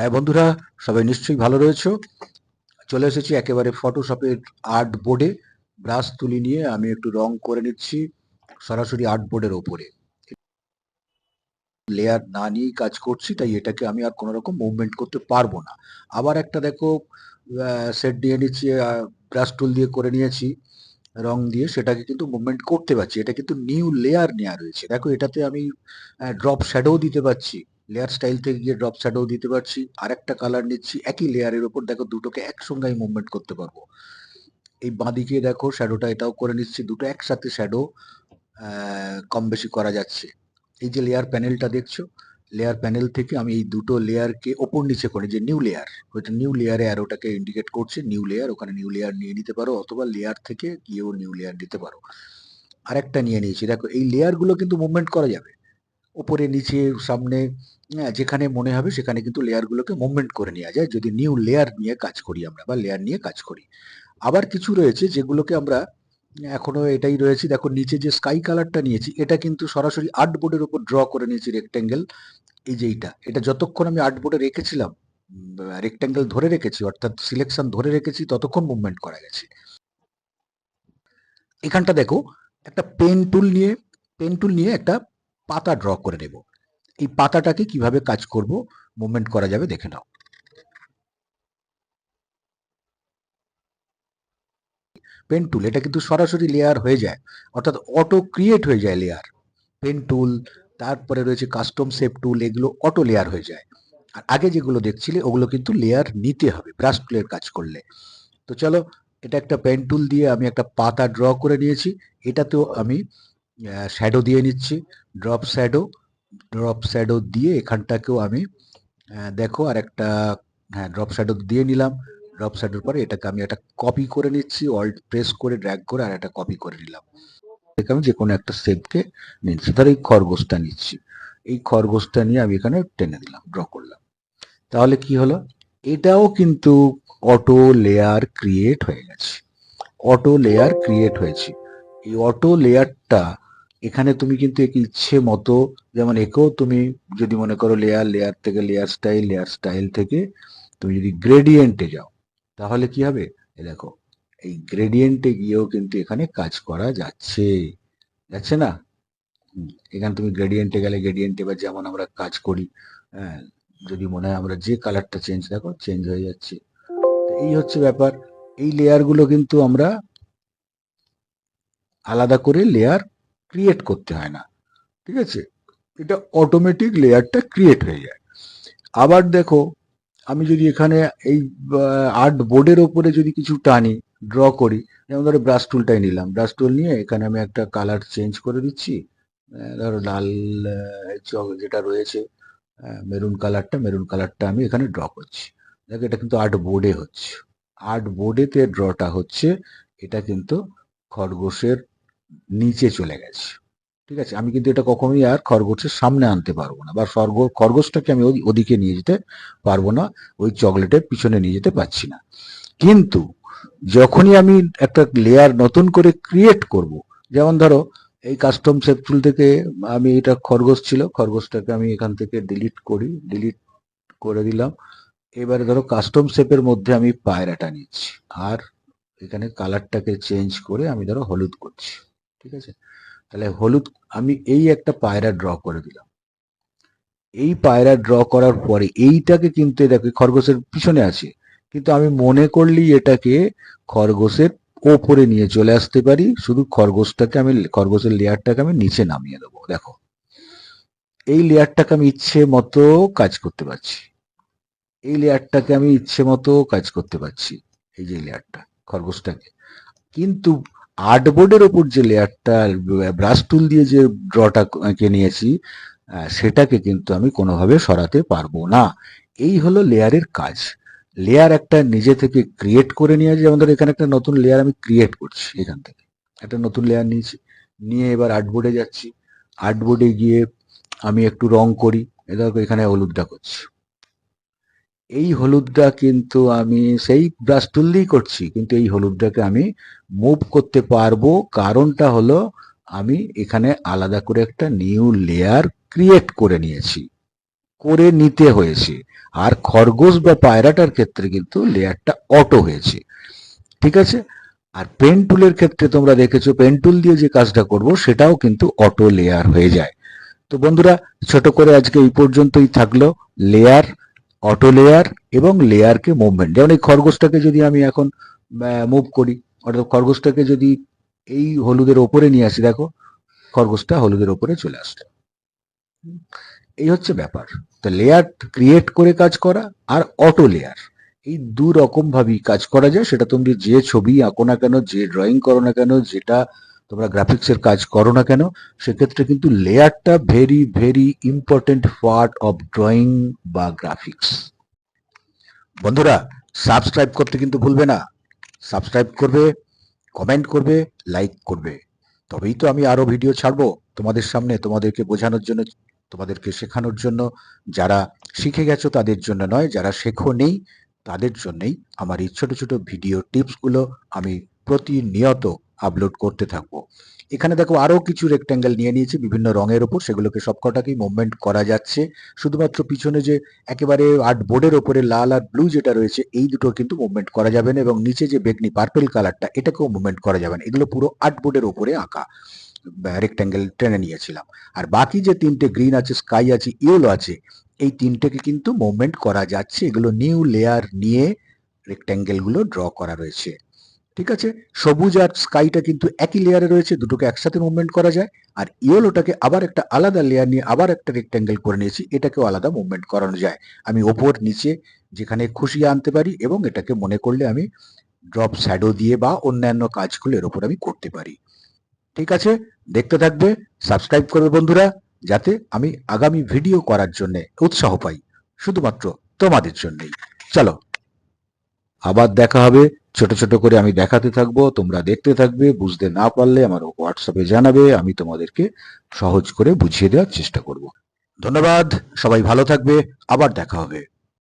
হ্যাঁ বন্ধুরা, সবাই নিশ্চয়ই ভালো রয়েছো। চলে এসেছি একেবারে ফটোশপের আর্ট বোর্ডে। ব্রাশ তুলি নিয়ে আমি একটু রং করে নিচ্ছি সরাসরি আর্ট বোর্ডের ওপরে। লেয়ার না নিয়েই কাজ করছি, তাই এটাকে আমি আর কোনো রকম মুভমেন্ট করতে পারবো না। আবার একটা দেখো সেট দিয়ে নিচ্ছি, ব্রাশ টুল দিয়ে করে নিয়েছি রং দিয়ে, সেটাকে কিন্তু মুভমেন্ট করতে পারছি। এটা কিন্তু নিউ লেয়ার নেওয়া রয়েছে। দেখো এটাতে আমি ড্রপ শ্যাডো দিতে পারছি, লেয়ার স্টাইল থেকে গিয়ে ড্রপ শ্যাডো দিতে পারছি। আরেকটা কালার নিচ্ছি একই লেয়ারের ওপর, দেখো দুটোকে একসঙ্গে আমি মুভমেন্ট করতে পারবো। এই বাঁদিকে দেখো শ্যাডোটা এটাও করে নিচ্ছি, দুটো একসাথে শ্যাডো কম বেশি করা যাচ্ছে। এই যে লেয়ার প্যানেলটা দেখছো, লেয়ার প্যানেল থেকে আমি এই দুটো লেয়ারকে ওপর নিচে করে, যে নিউ লেয়ার, ওইটা নিউ লেয়ারে অ্যারোটাকে ইন্ডিকেট করছে নিউ লেয়ার, ওখানে নিউ লেয়ার নিয়ে নিতে পারো, অথবা লেয়ার থেকে গিয়েও নিউ লেয়ার নিতে পারো। আরেকটা নিয়ে নিয়েছি, দেখো এই লেয়ারগুলো কিন্তু মুভমেন্ট করা যাবে, ওপরে নিচে সামনে, যেখানে মনে হবে সেখানে কিন্তু লেয়ারগুলোকে মুভমেন্ট করে নেওয়া যায় যদি নিউ লেয়ার নিয়ে কাজ করি আমরা, বা লেয়ার নিয়ে কাজ করি। আবার কিছু রয়েছে যেগুলোকে আমরা এখনো এটাই রয়েছে। দেখো নিচে যে স্কাই কালারটা নিয়েছি, এটা কিন্তু সরাসরি আর্ট বোর্ডের উপর ড্র করে নিয়েছি রেক্টেঙ্গেল। এই যে এটা যতক্ষণ আমি আর্ট বোর্ডে রেখেছিলাম, রেক্টেঙ্গেল ধরে রেখেছি, অর্থাৎ সিলেকশন ধরে রেখেছি, ততক্ষণ মুভমেন্ট করা গেছে। এখানটা দেখো একটা পেন টুল নিয়ে একটা পাতা ড্র করে নেব। এই পাতাটাকে কিভাবে কাজ করব, মুভমেন্ট করা যাবে, দেখে নাও। পেন টুল এটা কিন্তু সরাসরি লেয়ার হয়ে যায়, অর্থাৎ অটো ক্রিয়েট হয়ে যায় লেয়ার। পেন টুল, তারপরে রয়েছে কাস্টম শেপ টুল, এগুলো অটো লেয়ার হয়ে যায়। আর আগে যেগুলো দেখছিলে ওগুলো কিন্তু লেয়ার নিতে হবে ব্রাশ টুলের কাজ করলে। তো চলো, এটা একটা পেন টুল দিয়ে আমি একটা পাতা ড্র করে নিয়েছি। এটাতেও আমি শ্যাডো দিয়ে নিচ্ছি, ড্রপ শ্যাডো। ড্রপ শ্যাডো দিয়ে এখানটাকেও আমি দেখো আর একটা, হ্যাঁ ড্রপ শ্যাডো দিয়ে নিলাম। ড্রপ শ্যাডোর পরে এটাকে আমি একটা কপি করে নিচ্ছি, অল্ট প্রেস করে ড্র্যাগ করে আর একটা কপি করে নিলাম। থেকে আমি যে কোনো একটা শেপকে নিচ্ছি, ধর এই খরগোশটা নিচ্ছি। এই খরগোশটা নিয়ে আমি এখানে টেনে দিলাম, ড্র করলাম। তাহলে কি হলো, এটাও কিন্তু অটো লেয়ার ক্রিয়েট হয়ে গেছে। অটো লেয়ার ক্রিয়েট হয়েছে। এই অটো লেয়ারটা এখানে তুমি কিন্তু একে ইচ্ছে মতো, যেমন একেও তুমি যদি মনে করো লেয়ার থেকে লেয়ার স্টাইল থেকে তুমি যদি গ্রেডিয়েন্টে যাও, তাহলে কি হবে, দেখো এই গ্রেডিয়েন্টে গিয়েও কিন্তু এখানে কাজ করা যাচ্ছে, যাচ্ছে না? এখানে তুমি গ্রেডিয়েন্টে গেলে গ্রেডিয়েন্টে, এবার যেমন আমরা কাজ করি, হ্যাঁ, যদি মনে হয় আমরা যে কালারটা চেঞ্জ, দেখো চেঞ্জ হয়ে যাচ্ছে। তো এই হচ্ছে ব্যাপার। এই লেয়ারগুলো কিন্তু আমরা আলাদা করে লেয়ার ক্রিয়েট করতে হয় না, ঠিক আছে? এটা অটোমেটিক লেয়ারটা ক্রিয়েট হয়ে যায়। আবার দেখো, আমি যদি এখানে এই আর্ট বোর্ডের ওপরে যদি কিছু টানি, ড্র করি, যেমন ধরো ব্রাশ টুলটাই নিলাম, ব্রাশ টুল নিয়ে এখানে আমি একটা কালার চেঞ্জ করে দিচ্ছি। ধরো লাল, যেটা রয়েছে মেরুন কালারটা আমি এখানে ড্র করছি। দেখো এটা কিন্তু আর্ট বোর্ডে হচ্ছে, আর্ট বোর্ডেতে ড্রটা হচ্ছে। এটা কিন্তু খরগোশের নিচে চলে গেছে, ঠিক আছে? আমি কিন্তু এটা কখনোই আর খরগোশের সামনে আনতে পারবো না, বা খরগোশটাকে আমি ওদিকে নিয়ে যেতে পারবো না, ওই চকলেটের পিছনে নিয়ে যেতে পারছি না। কিন্তু যখনই আমি একটা লেয়ার নতুন করে ক্রিয়েট করব, যেমন ধরো এই কাস্টম শেপ টুল থেকে আমি, এটা খরগোশ ছিল, খরগোশটাকে আমি এখান থেকে ডিলিট করে দিলাম। এবারে ধরো কাস্টম শেপের মধ্যে আমি পায়রাটা নিচ্ছি, আর এখানে কালারটাকে চেঞ্জ করে আমি ধরো হলুদ করছি, ঠিক আছে? তাহলে হলুদ, আমি এই একটা পায়রা ড্র করে দিলাম। এই পায়রা ড্র করার পরে এইটাকে কিন্তু দেখো খরগোশের পিছনে আছে, কিন্তু আমি মনে করলেই এটাকে খরগোশের ওপরে নিয়ে চলে আসতে পারি। শুধু খরগোশের লেয়ারটাকে আমি নিচে নামিয়ে দেবো। দেখো এই লেয়ারটাকে আমি ইচ্ছে মতো কাজ করতে পারছি, এই লেয়ারটাকে আমি ইচ্ছে মতো কাজ করতে পারছি, এই যে লেয়ারটা খরগোশটাকে। কিন্তু আর্টবোর্ডের ওপর যে লেয়ারটা ব্রাশ টুল দিয়ে যে ড্রটা কে নিয়েছি, সেটাকে কিন্তু আমি কোনোভাবে সরাতে পারবো না। এই হলো লেয়ারের কাজ। লেয়ার একটা নিজে থেকে ক্রিয়েট করে নিয়ে, যেমন ধরো এখানে একটা নতুন লেয়ার আমি ক্রিয়েট করছি, এখান থেকে একটা নতুন লেয়ার নিয়েছি, নিয়ে এবার আর্টবোর্ডে যাচ্ছি। আর্টবোর্ডে গিয়ে আমি একটু রং করি, দেখো এখানে হলুদটা করছি। এই হলুদটা কিন্তু আমি সেই ব্রাশ টুল দিয়েই করছি, কিন্তু এই হলুদটাকে আমি মুভ করতে পারবো। কারণটা হলো আমি এখানে আলাদা করে একটা নিউ লেয়ার ক্রিয়েট করে নিয়েছি। করে নিতে হয়েছে। আর খরগোশ বা পায়রাটার ক্ষেত্রে কিন্তু লেয়ারটা অটো হয়েছে। ঠিক আছে? আর পেন টুলের ক্ষেত্রে তোমরা দেখেছো পেন টুল দিয়ে যে কাজটা করব সেটাও কিন্তু অটো লেয়ার হয়ে যায়। তো বন্ধুরা, ছোট করে আজকে এই পর্যন্তই থাকলো। লেয়ার, অটো লেয়ার এবং লেয়ারকে মুভমেন্ট। যেমন এই খরগোশটাকে যদি আমি এখন মুভ করি, অর্থাৎ খরগোশটাকে যদি এই হলুদের ওপরে নিয়ে আসি, দেখো খরগোশটা হলুদের ওপরে চলে আসলো। এই হচ্ছে ব্যাপার। তো লেয়ার ক্রিয়েট করে কাজ করা আর অটো লেয়ার, এই দু রকম ভাবেই কাজ করা যায়। সেটা তুমি যে ছবি আঁকো না কেন, যে ড্রয়িং করো না কেন, যেটা তোমরা গ্রাফিক্সের কাজ করো না কেন, সেক্ষেত্রে কিন্তু লেয়ারটা very very important part of drawing বা গ্রাফিক্স। বন্ধুরা, সাবস্ক্রাইব করতে কিন্তু ভুলবে না। সাবস্ক্রাইব করবে, কমেন্ট করবে, লাইক করবে, তবেই তো আমি আরো ভিডিও ছাড়বো তোমাদের সামনে, তোমাদেরকে বোঝানোর জন্য, তোমাদেরকে শেখানোর জন্য। যারা শিখে গেছো তাদের জন্য নয়, যারা শেখো নেই তাদের জন্যই আমার এই ছোট ছোট ভিডিও টিপসগুলো আমি প্রতিনিয়ত আপলোড করতে থাকবো। এখানে দেখো আরো কিছু রেক্ট্যাঙ্গেল নিয়ে নিয়েছি বিভিন্ন রঙের ওপর, সেগুলোকে সবকটাকেই মুভমেন্ট করা যাচ্ছে। শুধুমাত্র পিছনে যে একেবারে আর্ট বোর্ডের ওপরে লাল আর ব্লু যেটা রয়েছে, এই দুটো কিন্তু মুভমেন্ট করা যাবে না, এবং নিচে যে বেগনি পার্পল কালারটা, এটাকেও মুভমেন্ট করা যাবে না। এগুলো পুরো আর্ট বোর্ডের ওপরে আঁকা রেক্ট্যাঙ্গেল টেনে নিয়েছিলাম। আর বাকি যে তিনটে গ্রিন আছে, স্কাই আছে, ইয়েলো আছে, এই তিনটেকে কিন্তু মুভমেন্ট করা যাচ্ছে। এগুলো নিউ লেয়ার নিয়ে রেক্ট্যাঙ্গেল গুলো ড্র করা রয়েছে। ঠিক আছে? সবুজ আর স্কাইটা কিন্তু একই লেয়ারে রয়েছে, দুটোকে একসাথে মুভমেন্ট করা যায়। আর ইয়েলোটাকে আবার একটা আলাদা লেয়ার নিয়ে আবার একটা রেক্ট্যাঙ্গেল করে নিয়েছি, এটাকেও আলাদা মুভমেন্ট করানো যায়। আমি ওপর নিচে যেখানে খুশি আনতে পারি, এবং এটাকে মনে করলে আমি ড্রপ শ্যাডো দিয়ে বা অন্যান্য কাজগুলো এর উপর আমি করতে পারি। ঠিক আছে? দেখতে থাকবে, সাবস্ক্রাইব করবে বন্ধুরা, যাতে আমি আগামী ভিডিও করার জন্য উৎসাহ পাই, শুধুমাত্র তোমাদের জন্যই। চলো, আবার দেখা হবে। ছোট ছোট করে আমি দেখাতে থাকবো, তোমরা দেখতে থাকবে। বুঝতে না পারলে আমার হোয়াটসঅ্যাপে জানাবে, আমি তোমাদেরকে সহজ করে বুঝিয়ে দেওয়ার চেষ্টা করব। ধন্যবাদ, সবাই ভালো থাকবে, আবার দেখা হবে।